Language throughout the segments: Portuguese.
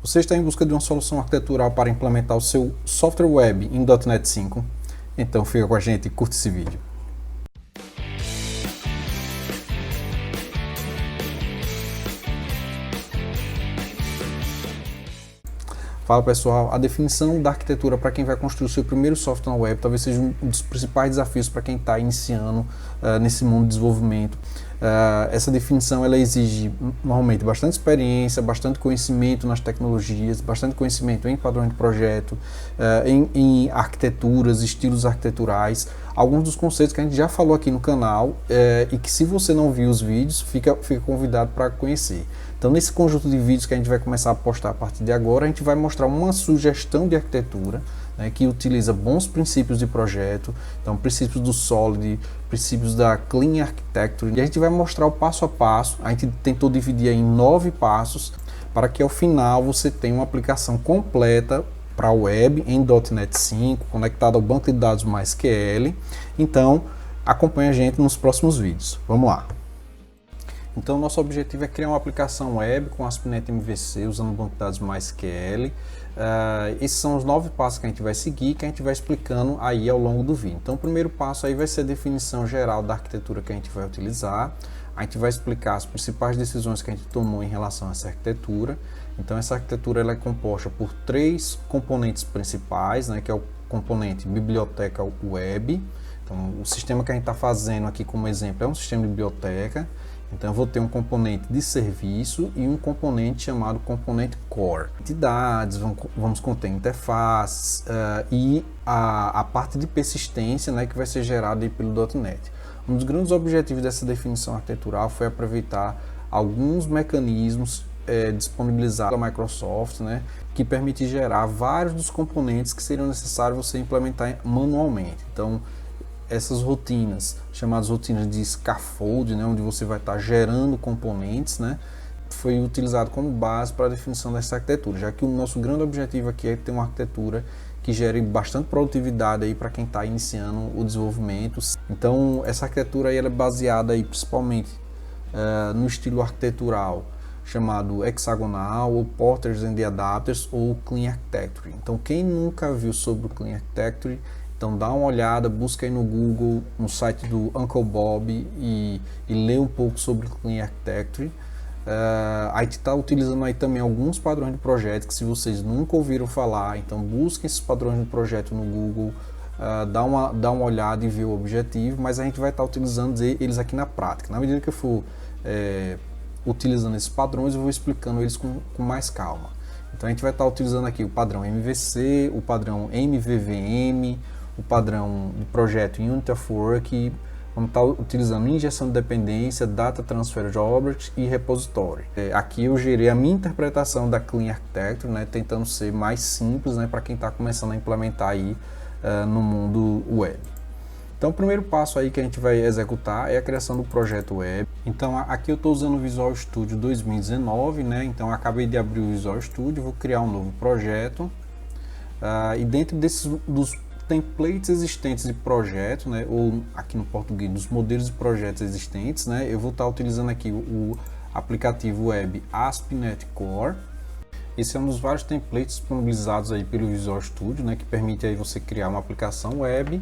Você está em busca de uma solução arquitetural para implementar o seu software web em .NET 5? Então fica com a gente e curte esse vídeo. Fala pessoal, a definição da arquitetura para quem vai construir o seu primeiro software na web talvez seja um dos principais desafios para quem está iniciando nesse mundo de desenvolvimento. Essa definição ela exige normalmente bastante experiência, bastante conhecimento nas tecnologias, bastante conhecimento em padrões de projeto, em arquiteturas, estilos arquiteturais, alguns dos conceitos que a gente já falou aqui no canal e que se você não viu os vídeos, fica convidado para conhecer. Então nesse conjunto de vídeos que a gente vai começar a postar a partir de agora, a gente vai mostrar uma sugestão de arquitetura, né, que utiliza bons princípios de projeto, então princípios do Solid, princípios da Clean Architecture, e a gente vai mostrar o passo a passo. A gente tentou dividir em 9 passos para que ao final você tenha uma aplicação completa para a web em .NET 5, conectada ao banco de dados MySQL. Então acompanhe a gente nos próximos vídeos. Vamos lá! Então nosso objetivo é criar uma aplicação web com ASP.NET MVC usando o banco de dados MySQL. Esses são os 9 passos que a gente vai seguir, que a gente vai explicando aí ao longo do vídeo. Então o primeiro passo aí vai ser a definição geral da arquitetura que a gente vai utilizar. A gente vai explicar as principais decisões que a gente tomou em relação a essa arquitetura. Então essa arquitetura ela é composta por 3 componentes principais, né, que é o componente biblioteca web. Então o sistema que a gente está fazendo aqui como exemplo é um sistema de biblioteca. Então eu vou ter um componente de serviço e um componente chamado componente core. De dados, vamos conter interfaces e a parte de persistência, né, que vai ser gerada aí pelo .NET. Um dos grandes objetivos dessa definição arquitetural foi aproveitar alguns mecanismos disponibilizados pela Microsoft, né, que permite gerar vários dos componentes que seriam necessários você implementar manualmente. Então essas rotinas, chamadas rotinas de scaffold, né, onde você vai estar gerando componentes, né, foi utilizado como base para a definição dessa arquitetura, já que o nosso grande objetivo aqui é ter uma arquitetura que gere bastante produtividade aí para quem está iniciando o desenvolvimento. Então essa arquitetura aí ela é baseada aí principalmente no estilo arquitetural chamado hexagonal, ou Porters and Adapters, ou Clean Architecture. Então quem nunca viu sobre o Clean Architecture, então dá uma olhada, busca aí no Google, no site do Uncle Bob e lê um pouco sobre Clean Architecture. A gente está utilizando aí também alguns padrões de projeto que se vocês nunca ouviram falar, então busquem esses padrões de projeto no Google, dá uma olhada e vê o objetivo, mas a gente vai estar utilizando eles aqui na prática. Na medida que eu for utilizando esses padrões, eu vou explicando eles com mais calma. Então a gente vai estar utilizando aqui o padrão MVC, o padrão MVVM, o padrão de projeto Unity of Work, vamos estar utilizando injeção de dependência, Data Transfer de Object e Repository. Aqui eu gerei a minha interpretação da Clean Architecture, né, tentando ser mais simples, né, para quem está começando a implementar aí no mundo web. Então o primeiro passo aí que a gente vai executar é a criação do projeto web. Então aqui eu estou usando o Visual Studio 2019, né, então eu acabei de abrir o Visual Studio, vou criar um novo projeto e dentro dos templates existentes de projeto, né, ou aqui no português, dos modelos de projetos existentes, né, eu vou estar utilizando aqui o aplicativo web ASP.NET Core. Esse é um dos vários templates disponibilizados aí pelo Visual Studio, né, que permite aí você criar uma aplicação web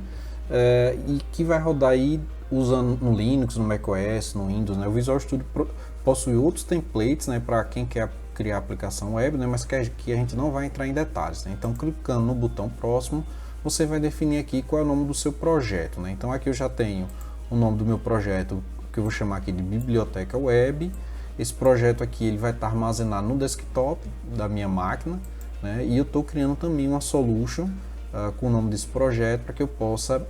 e que vai rodar aí usando no Linux, no macOS, no Windows, né. O Visual Studio possui outros templates, né, para quem quer criar aplicação web, né, mas que a gente não vai entrar em detalhes, né. Então clicando no botão próximo, você vai definir aqui qual é o nome do seu projeto, né? Então aqui eu já tenho o nome do meu projeto, que eu vou chamar aqui de Biblioteca Web. Esse projeto aqui ele vai estar armazenado no desktop da minha máquina, né? E eu estou criando também uma solution com o nome desse projeto para que eu possa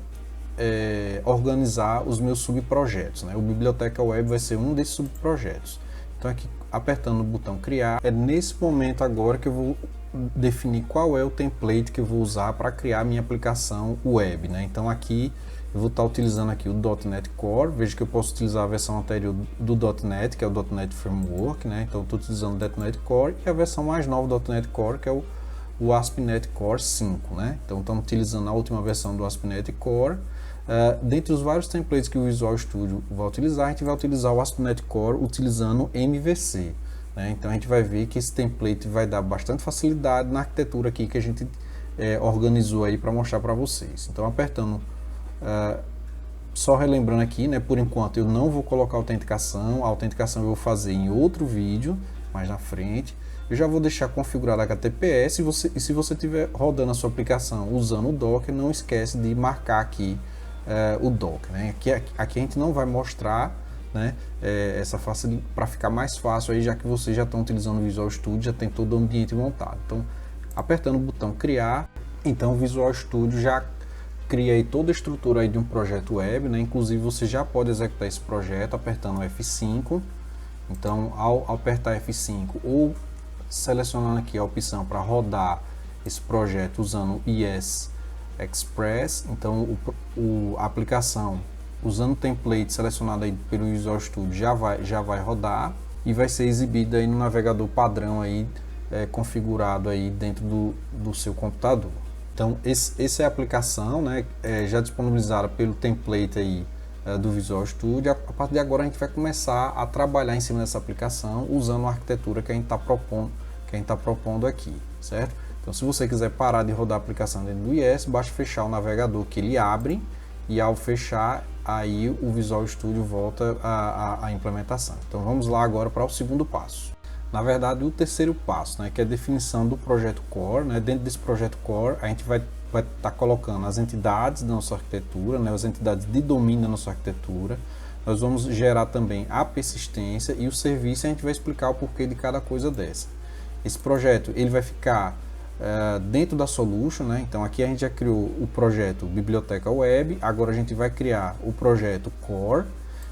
organizar os meus subprojetos, né? O Biblioteca Web vai ser um desses subprojetos. Então aqui apertando o botão criar, é nesse momento agora que eu vou definir qual é o template que eu vou usar para criar minha aplicação web, né? Então aqui eu vou estar utilizando aqui o .NET Core. Veja que eu posso utilizar a versão anterior do .NET, que é o .NET Framework, né? Então estou utilizando o .NET Core e a versão mais nova do .NET Core, que é o ASP.NET Core 5, né? Então estamos utilizando a última versão do ASP.NET Core. Dentre os vários templates que o Visual Studio vai utilizar, a gente vai utilizar o ASP.NET Core utilizando MVC. né? Então a gente vai ver que esse template vai dar bastante facilidade na arquitetura aqui que a gente organizou aí para mostrar para vocês. Então apertando, só relembrando aqui, né, por enquanto eu não vou colocar autenticação, a autenticação eu vou fazer em outro vídeo, mais na frente. Eu já vou deixar configurado a HTTPS e se você estiver rodando a sua aplicação usando o Docker, não esquece de marcar aqui o Docker, né? Aqui a gente não vai mostrar, né, essa facilidade para ficar mais fácil aí, já que vocês já estão utilizando o Visual Studio, já tem todo o ambiente montado. Então, apertando o botão criar, então o Visual Studio já cria aí toda a estrutura aí de um projeto web, né? Inclusive você já pode executar esse projeto apertando F5. Então, ao apertar F5 ou selecionando aqui a opção para rodar esse projeto usando o ES Express, então a aplicação usando o template selecionado aí pelo Visual Studio já vai rodar e vai ser exibido aí no navegador padrão aí, configurado aí dentro do seu computador. Então essa é a aplicação, né, já disponibilizada pelo template aí do Visual Studio. A partir de agora a gente vai começar a trabalhar em cima dessa aplicação usando a arquitetura que a gente está propondo aqui, certo? Então se você quiser parar de rodar a aplicação dentro do IES, basta fechar o navegador que ele abre e ao fechar aí o Visual Studio volta à implementação. Então vamos lá agora para o segundo passo. Na verdade, o terceiro passo, né, que é a definição do projeto Core, né? Dentro desse projeto Core, a gente vai estar colocando as entidades da nossa arquitetura, né, as entidades de domínio da nossa arquitetura. Nós vamos gerar também a persistência e o serviço, e a gente vai explicar o porquê de cada coisa dessa. Esse projeto ele vai ficar dentro da Solution, né? Então aqui a gente já criou o projeto Biblioteca Web, agora a gente vai criar o projeto Core.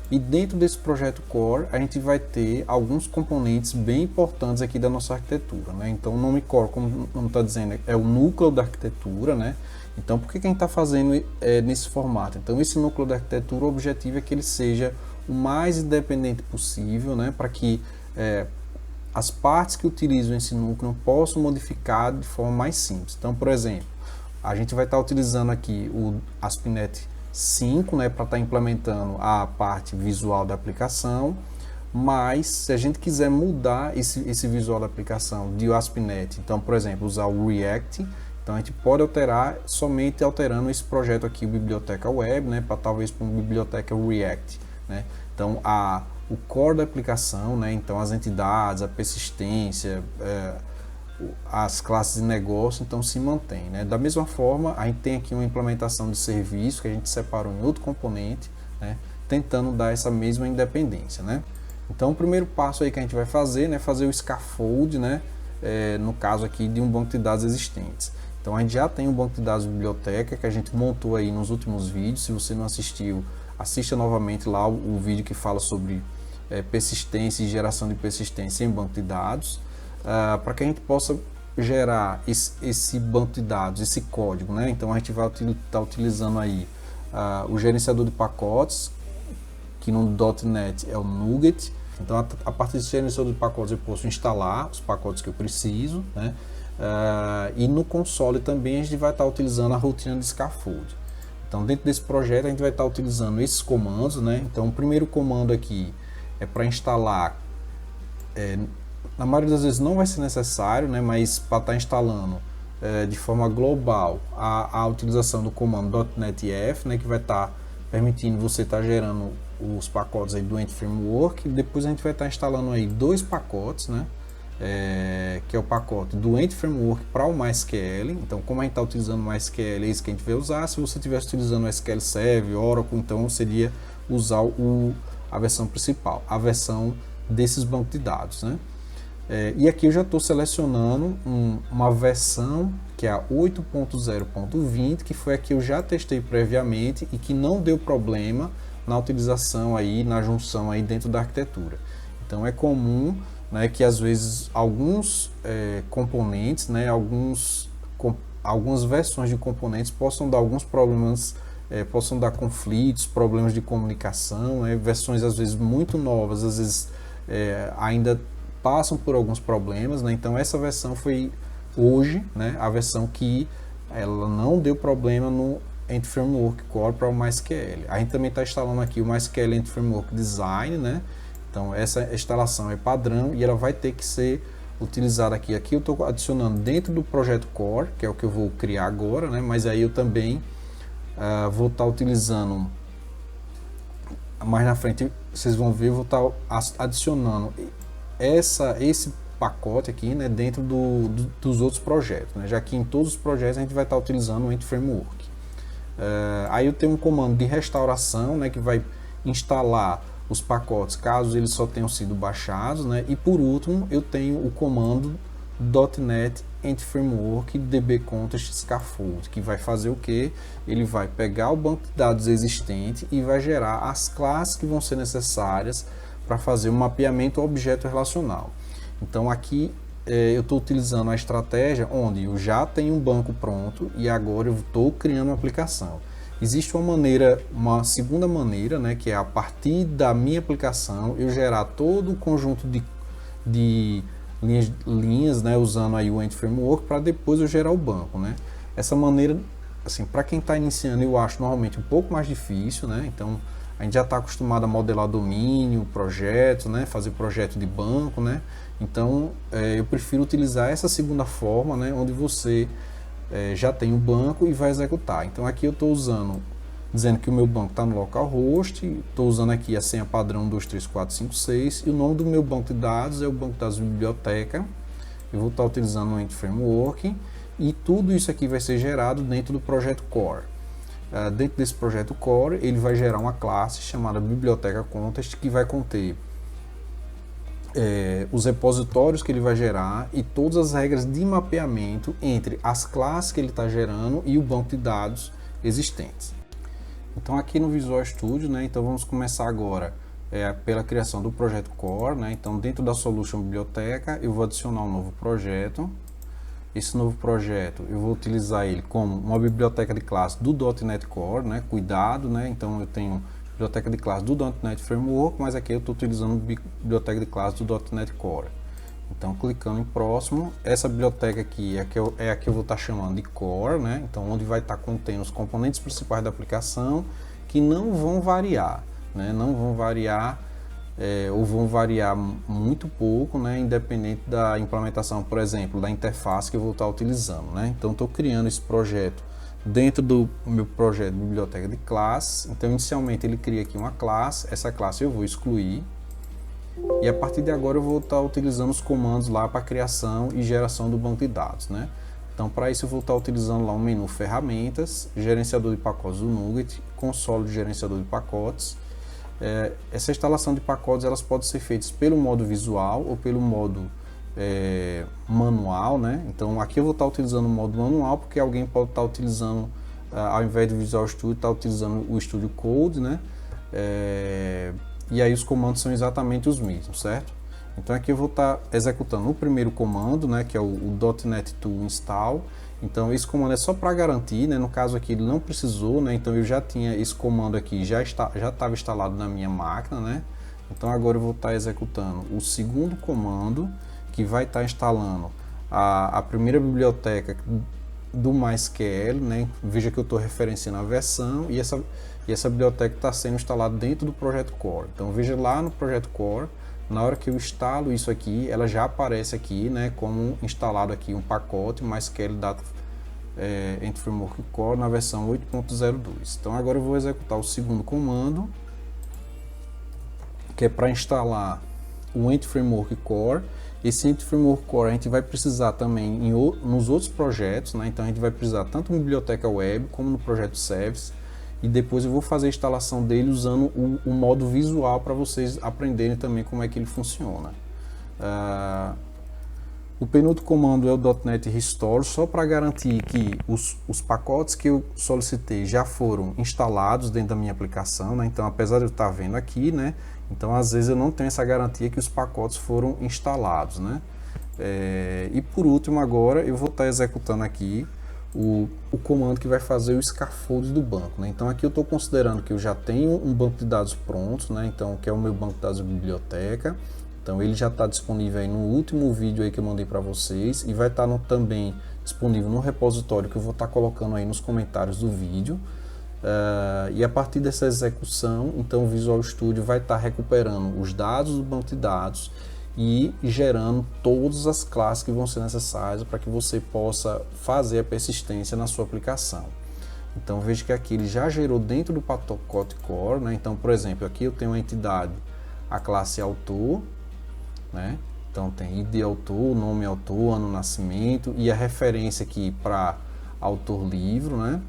E dentro desse projeto Core, a gente vai ter alguns componentes bem importantes aqui da nossa arquitetura, né? Então o nome Core, como o nome está dizendo, é o núcleo da arquitetura, né? Então por que a gente está fazendo nesse formato? Então esse núcleo da arquitetura, o objetivo é que ele seja o mais independente possível, né? Para que as partes que utilizam esse núcleo possam modificar de forma mais simples. Então, por exemplo, a gente vai estar utilizando aqui o ASP.NET 5, né, para estar implementando a parte visual da aplicação, mas se a gente quiser mudar esse visual da aplicação de ASP.NET, então, por exemplo, usar o React, então a gente pode alterar somente alterando esse projeto aqui, o Biblioteca Web, né, para talvez para uma biblioteca React, né? Então, o core da aplicação, né, então as entidades, a persistência, as classes de negócio, então se mantém, né? Da mesma forma, a gente tem aqui uma implementação de serviço que a gente separou em outro componente, né, tentando dar essa mesma independência, né? Então o primeiro passo aí que a gente vai fazer, né, fazer o scaffold, né, no caso aqui de um banco de dados existentes. Então a gente já tem um banco de dados biblioteca que a gente montou aí nos últimos vídeos. Se você não assistiu, assista novamente lá o vídeo que fala sobre persistência e geração de persistência em banco de dados, para que a gente possa gerar esse banco de dados, esse código, né? Então a gente vai estar utilizando aí o gerenciador de pacotes, que no .NET é o NuGet. Então a partir desse gerenciador de pacotes eu posso instalar os pacotes que eu preciso, né? E no console também a gente vai estar utilizando a rotina de scaffold. Então dentro desse projeto a gente vai estar utilizando esses comandos, né? Então o primeiro comando aqui é para instalar, na maioria das vezes não vai ser necessário, né? Mas para estar instalando de forma global a utilização do comando .NET-F, né? Que vai estar permitindo você estar gerando os pacotes aí do Ent Framework. Depois a gente vai estar instalando aí dois pacotes, né? Que é o pacote do Ent Framework para o MySQL. Então, como a gente está utilizando o MySQL, é isso que a gente vai usar. Se você estivesse utilizando o SQL Server, Oracle, então seria usar a versão principal, a versão desses bancos de dados, né? E aqui eu já estou selecionando uma versão que é a 8.0.20, que foi a que eu já testei previamente e que não deu problema na utilização aí, na junção aí dentro da arquitetura. Então é comum, né, que às vezes alguns componentes, né, algumas versões de componentes possam dar alguns problemas, possam dar conflitos, problemas de comunicação, né, versões às vezes muito novas, às vezes ainda passam por alguns problemas, né? Então essa versão foi hoje, né, a versão que ela não deu problema no Ent Framework Core para o MySQL. A gente também está instalando aqui o MySQL Ent Framework Design, né? Então essa instalação é padrão e ela vai ter que ser utilizada aqui. Aqui eu estou adicionando dentro do projeto Core, que é o que eu vou criar agora, né? Mas aí eu também vou estar utilizando, mais na frente vocês vão ver, eu vou estar adicionando esse pacote aqui, né, dentro dos outros projetos, né? Já que em todos os projetos a gente vai estar utilizando o Entity Framework. Aí eu tenho um comando de restauração, né, que vai instalar os pacotes caso eles só tenham sido baixados, né? E por último eu tenho o comando .NET Entity Framework DB Context Scaffold, que vai fazer o que? Ele vai pegar o banco de dados existente e vai gerar as classes que vão ser necessárias para fazer um mapeamento objeto relacional. Então aqui eu estou utilizando a estratégia onde eu já tenho um banco pronto e agora eu estou criando uma aplicação. Existe uma segunda maneira, né, que é a partir da minha aplicação eu gerar todo um conjunto de linhas, né, usando aí o Entity Framework para depois eu gerar o banco, né? Essa maneira, assim, para quem está iniciando, eu acho normalmente um pouco mais difícil, né? Então a gente já está acostumado a modelar domínio, projetos, né, fazer projeto de banco, né? Então eu prefiro utilizar essa segunda forma, né, onde você já tem o banco e vai executar. Então aqui eu estou dizendo que o meu banco está no localhost, estou usando aqui a senha padrão 23456 e o nome do meu banco de dados é o banco de dados biblioteca. Eu vou estar utilizando o Entity Framework e tudo isso aqui vai ser gerado dentro do projeto Core. Dentro desse projeto Core ele vai gerar uma classe chamada biblioteca context que vai conter os repositórios que ele vai gerar e todas as regras de mapeamento entre as classes que ele está gerando e o banco de dados existentes. Então aqui no Visual Studio, né, então vamos começar agora pela criação do projeto Core, né? Então dentro da Solution Biblioteca eu vou adicionar um novo projeto. Esse novo projeto eu vou utilizar ele como uma biblioteca de classe do .NET Core, né? Cuidado, né? Então eu tenho biblioteca de classe do .NET Framework, mas aqui eu estou utilizando biblioteca de classe do .NET Core. Então clicando em próximo, essa biblioteca aqui é a que eu vou estar chamando de Core, né? Então onde vai estar contendo os componentes principais da aplicação que não vão variar, né? Não vão variar ou vão variar muito pouco, né? Independente da implementação, por exemplo, da interface que eu vou estar utilizando, né? Então estou criando esse projeto dentro do meu projeto de biblioteca de classe. Então inicialmente ele cria aqui uma classe, essa classe eu vou excluir e a partir de agora eu vou estar utilizando os comandos lá para criação e geração do banco de dados, né? Então para isso eu vou estar utilizando lá um menu ferramentas, gerenciador de pacotes do NuGet, console de gerenciador de pacotes. Essa instalação de pacotes elas podem ser feitas pelo modo visual ou pelo modo manual, né? Então aqui eu vou estar utilizando o modo manual porque alguém pode estar utilizando, ao invés do Visual Studio, estar utilizando o Studio Code, né? E aí os comandos são exatamente os mesmos, certo? Então aqui eu vou estar executando o primeiro comando, né? Que é o .NET Tool Install. Então esse comando é só para garantir, né? No caso aqui ele não precisou, né? Então eu já tinha esse comando aqui, já estava instalado na minha máquina, né? Então agora eu vou estar executando o segundo comando, que vai estar instalando a primeira biblioteca do MySQL, né? Veja que eu estou referenciando a versão e essa biblioteca está sendo instalada dentro do projeto Core. Então veja lá no projeto Core, na hora que eu instalo isso aqui, ela já aparece aqui, né, como instalado aqui um pacote MySQL Data Entity Framework Core na versão 8.02. Então agora eu vou executar o segundo comando, que é para instalar o Entity Framework Core. Esse Entity Framework Core a gente vai precisar também nos outros projetos, né? Então a gente vai precisar tanto na biblioteca web como no projeto Service. E depois eu vou fazer a instalação dele usando o modo visual para vocês aprenderem também como é que ele funciona. O penúltimo comando é o .NET Restore, só para garantir que os pacotes que eu solicitei já foram instalados dentro da minha aplicação, né? Então apesar de eu estar vendo aqui, né? Então às vezes eu não tenho essa garantia que os pacotes foram instalados, né? E por último agora eu vou estar executando aqui o comando que vai fazer o scaffold do banco, né? Então aqui eu estou considerando que eu já tenho um banco de dados pronto, né? Então que é o meu banco de dados biblioteca. Então ele já está disponível aí no último vídeo aí que eu mandei para vocês e vai estar também disponível no repositório que eu vou estar colocando aí nos comentários do vídeo. E a partir dessa execução, então o Visual Studio vai estar recuperando os dados do banco de dados e gerando todas as classes que vão ser necessárias para que você possa fazer a persistência na sua aplicação. Então veja que aqui ele já gerou dentro do pacote core, né? Então, por exemplo, aqui eu tenho uma entidade, a classe autor, né? Então tem ID autor, nome autor, ano de nascimento e a referência aqui para autor livro, né?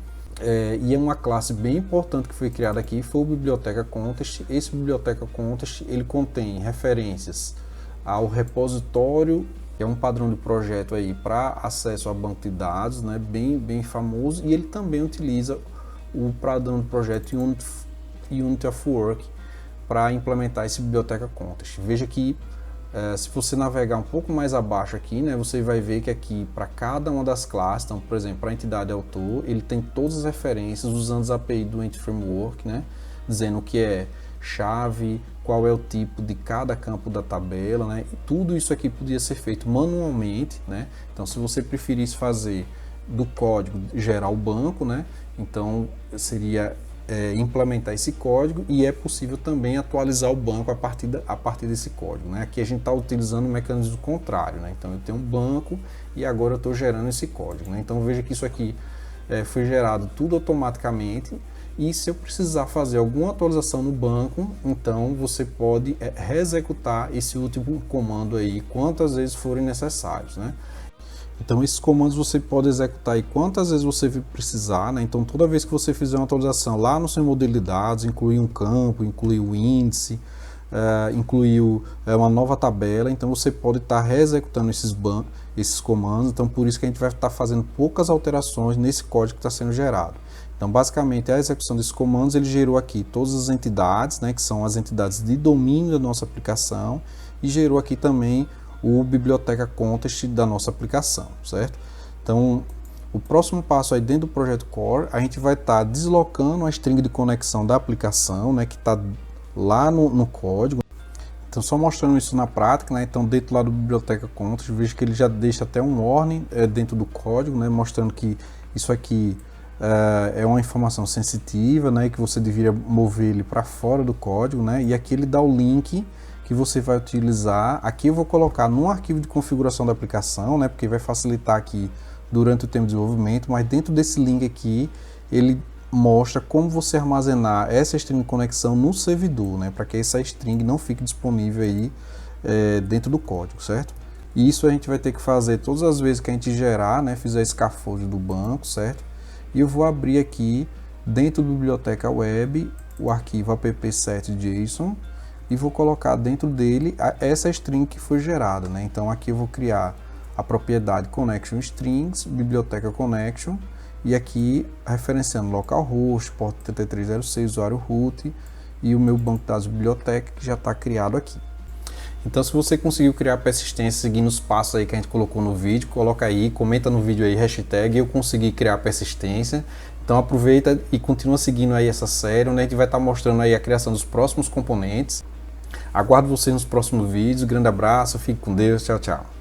E é uma classe bem importante que foi criada aqui, foi o biblioteca context. Esse biblioteca context ele contém referências ao repositório, que é um padrão de projeto aí para acesso a banco de dados, né, bem famoso, e ele também utiliza o padrão de projeto Unity of Work para implementar esse biblioteca context. Veja que se você navegar um pouco mais abaixo aqui, né, você vai ver que aqui para cada uma das classes, então, por exemplo, para a entidade autor, ele tem todas as referências usando as API do Entity Framework, né, dizendo o que é chave, qual é o tipo de cada campo da tabela, né? E tudo isso aqui podia ser feito manualmente, né? Então, se você preferisse fazer do código gerar o banco, né? Então, seria implementar esse código e é possível também atualizar o banco a partir desse código, né? Aqui a gente está utilizando o mecanismo contrário, né? Então, eu tenho um banco e agora eu estou gerando esse código, né? Então, veja que isso aqui foi gerado tudo automaticamente. E se eu precisar fazer alguma atualização no banco, então você pode reexecutar esse último comando aí quantas vezes forem necessários, né? Então esses comandos você pode executar aí quantas vezes você precisar, né? Então toda vez que você fizer uma atualização lá no seu modelo de dados, incluir um campo, incluir o índice, incluir uma nova tabela, então você pode estar reexecutando esses comandos. Então por isso que a gente vai estar fazendo poucas alterações nesse código que está sendo gerado. Então, basicamente, a execução desses comandos, ele gerou aqui todas as entidades, né, que são as entidades de domínio da nossa aplicação, e gerou aqui também o biblioteca context da nossa aplicação, certo? Então, o próximo passo aí dentro do projeto core, a gente vai estar deslocando a string de conexão da aplicação, né, que está lá no código. Então, só mostrando isso na prática, né? Então, dentro lá do biblioteca context, vejo que ele já deixa até um warning dentro do código, né, mostrando que isso aqui é uma informação sensitiva, né, que você deveria mover ele para fora do código, né, e aqui ele dá o link que você vai utilizar. Aqui eu vou colocar no arquivo de configuração da aplicação, né, porque vai facilitar aqui durante o tempo de desenvolvimento, mas dentro desse link aqui ele mostra como você armazenar essa string de conexão no servidor, né, para que essa string não fique disponível aí dentro do código, certo? E isso a gente vai ter que fazer todas as vezes que a gente gerar, né, fizer scaffold do banco, certo? E eu vou abrir aqui dentro da biblioteca web o arquivo app7.json e vou colocar dentro dele essa string que foi gerada, né? Então aqui eu vou criar a propriedade connection strings, biblioteca connection, e aqui referenciando localhost, porta 8306, usuário root e o meu banco de dados biblioteca que já está criado aqui. Então, se você conseguiu criar persistência seguindo os passos aí que a gente colocou no vídeo, coloca aí, comenta no vídeo aí, hashtag eu consegui criar persistência. Então aproveita e continua seguindo aí essa série, onde a gente vai estar mostrando aí a criação dos próximos componentes. Aguardo você nos próximos vídeos, grande abraço, fique com Deus, tchau, tchau.